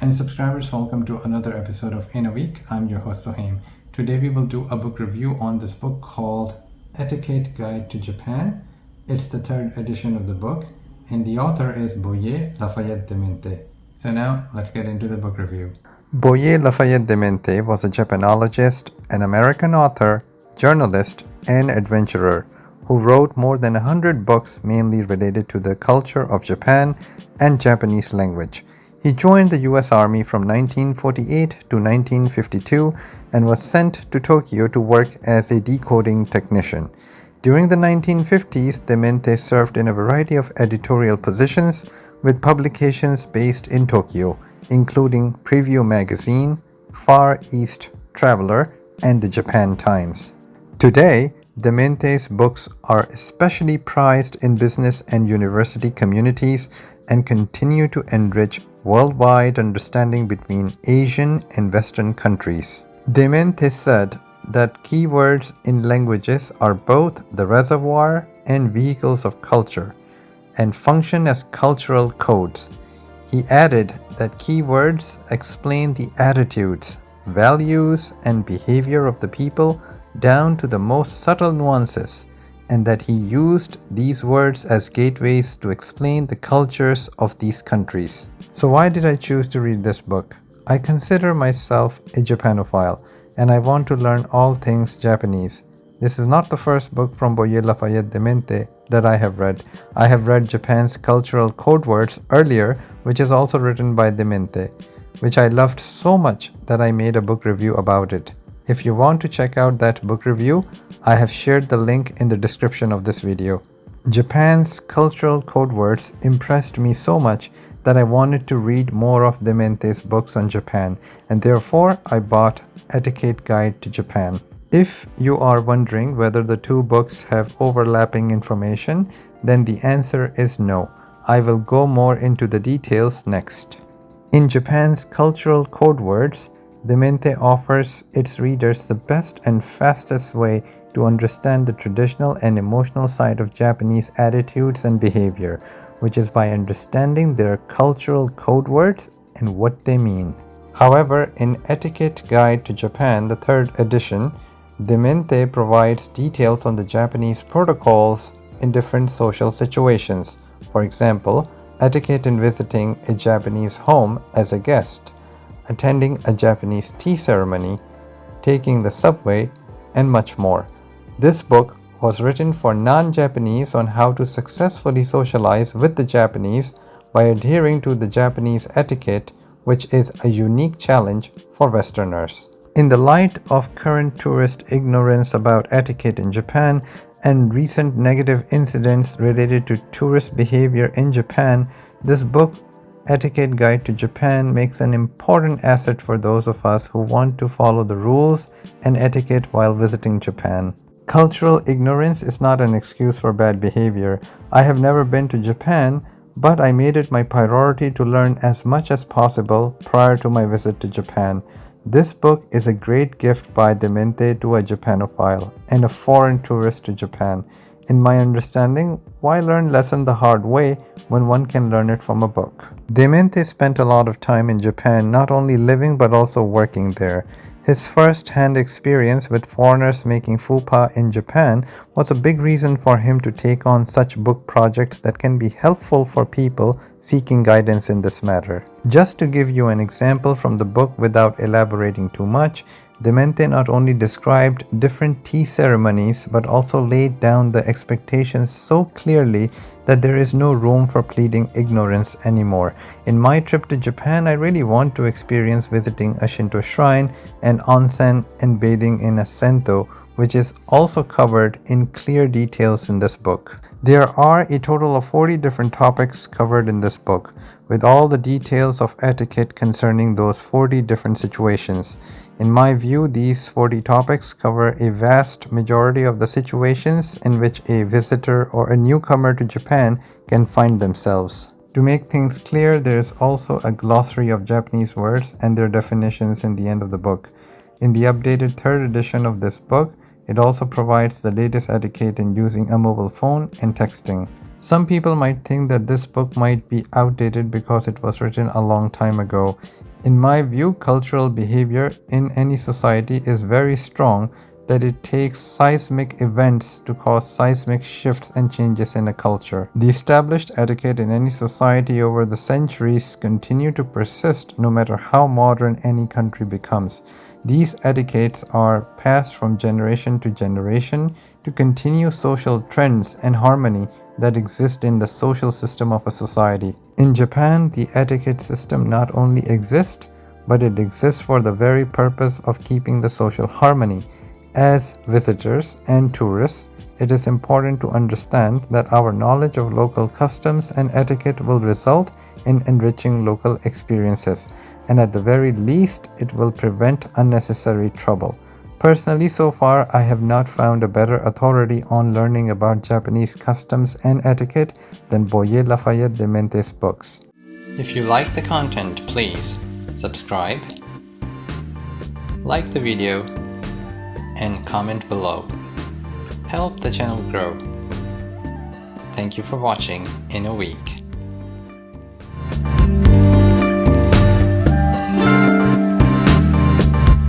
and subscribers, welcome to another episode of In a Week. I'm your host Sohaim. Today we will do a book review on this book called Etiquette Guide to Japan. It's the third edition of the book and the author is Boyé Lafayette De Mente. So now let's get into the book review. Boyé Lafayette De Mente was a Japanologist, an American author, journalist, and adventurer who wrote more than 100 books mainly related to the culture of Japan and Japanese language. He joined the US Army from 1948 to 1952 and was sent to Tokyo to work as a decoding technician. During the 1950s, De Mente served in a variety of editorial positions with publications based in Tokyo, including Preview Magazine, Far East Traveler, and the Japan Times. Today, De Mente's books are especially prized in business and university communities and continue to enrich worldwide understanding between Asian and Western countries. De Mente said that keywords in languages are both the reservoir and vehicles of culture and function as cultural codes. He added that keywords explain the attitudes, values, and behavior of the people down to the most subtle nuances, and that he used these words as gateways to explain the cultures of these countries. So why did I choose to read this book? I consider myself a Japanophile, and I want to learn all things Japanese. This is not the first book from Boyé Lafayette De Mente that I have read. I have read Japan's Cultural Code Words earlier, which is also written by De Mente, which I loved so much that I made a book review about it. If you want to check out that book review, I have shared the link in the description of this video. Japan's Cultural Code Words impressed me so much that I wanted to read more of De Mente's books on Japan, and therefore I bought Etiquette Guide to Japan. If you are wondering whether the two books have overlapping information, then the answer is no. I will go more into the details next. In Japan's Cultural Code Words, De Mente offers its readers the best and fastest way to understand the traditional and emotional side of Japanese attitudes and behavior, which is by understanding their cultural code words and what they mean. However, in Etiquette Guide to Japan, the third edition, De Mente provides details on the Japanese protocols in different social situations. For example, etiquette in visiting a Japanese home as a guest, attending a Japanese tea ceremony, taking the subway, and much more. This book was written for non-Japanese on how to successfully socialize with the Japanese by adhering to the Japanese etiquette, which is a unique challenge for Westerners. In the light of current tourist ignorance about etiquette in Japan and recent negative incidents related to tourist behavior in Japan, this book, Etiquette Guide to Japan, makes an important asset for those of us who want to follow the rules and etiquette while visiting Japan. Cultural ignorance is not an excuse for bad behavior. I have never been to Japan, but I made it my priority to learn as much as possible prior to my visit to Japan. This book is a great gift by De Mente to a Japanophile and a foreign tourist to Japan. In my understanding, why learn lesson the hard way when one can learn it from a book? De Mente spent a lot of time in Japan, not only living but also working there. His first-hand experience with foreigners making faux pas in Japan was a big reason for him to take on such book projects that can be helpful for people seeking guidance in this matter. Just to give you an example from the book without elaborating too much, De Mente not only described different tea ceremonies but also laid down the expectations so clearly that there is no room for pleading ignorance anymore. In my trip to Japan, I really want to experience visiting a Shinto shrine and onsen and bathing in a sento, which is also covered in clear details in this book. There are a total of 40 different topics covered in this book, with all the details of etiquette concerning those 40 different situations. In my view, these 40 topics cover a vast majority of the situations in which a visitor or a newcomer to Japan can find themselves. To make things clear, there is also a glossary of Japanese words and their definitions in the end of the book. In the updated third edition of this book, it also provides the latest etiquette in using a mobile phone and texting. Some people might think that this book might be outdated because it was written a long time ago. In my view, cultural behavior in any society is very strong that it takes seismic events to cause seismic shifts and changes in a culture. The established etiquette in any society over the centuries continue to persist no matter how modern any country becomes. These etiquettes are passed from generation to generation to continue social trends and harmony that exist in the social system of a society. In Japan, the etiquette system not only exists, but it exists for the very purpose of keeping the social harmony. As visitors and tourists, it is important to understand that our knowledge of local customs and etiquette will result in enriching local experiences, and at the very least, it will prevent unnecessary trouble. Personally, so far, I have not found a better authority on learning about Japanese customs and etiquette than Boyé Lafayette De Mente's books. If you like the content, please subscribe, like the video, and comment below. Help the channel grow. Thank you for watching in a week.